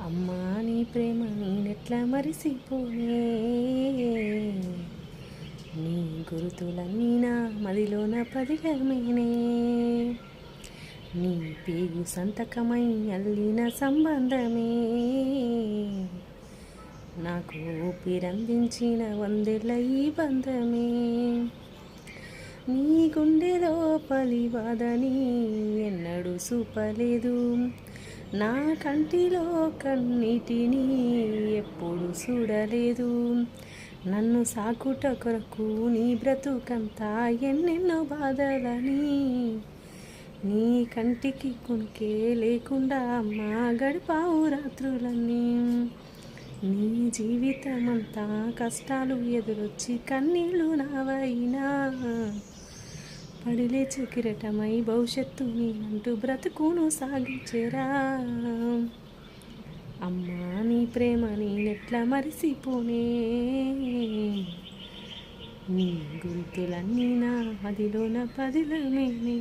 అమ్మా నీ ప్రేమ నేనెట్లా మరిసిపోనే, నీ గురుతులన్నీ నా మదిలోన పదిలమేనే, నీ పేగు సంతకమై అల్లిన సంబంధమే, నాకు ఊపిరందించిన వందెల ఈ బంధమే, నీ గుండెలో పలివాదని ఎన్నడూ చూపలేదు, నా కంటిలో కన్నీటిని ఎప్పుడు చూడలేదు, నన్ను సాకుట కొరకు నీ బ్రతుకంతా ఎన్నెన్నో బాధలని, నీ కంటికి కునికే లేకుండా అమ్మా గడిపావు రాత్రులన్నీ, నీ జీవితమంతా కష్టాలు ఎదురొచ్చి కన్నీళ్ళు నావైనా పడిలేచే కిరటమై భవిష్యత్తు నేనంటూ బ్రతుకును సాగించేరా, అమ్మా నీ ప్రేమ నేనెట్లా మరిసిపోనే, నీ గుర్తులన్నీ నా మదిలోన పదిలమేనే.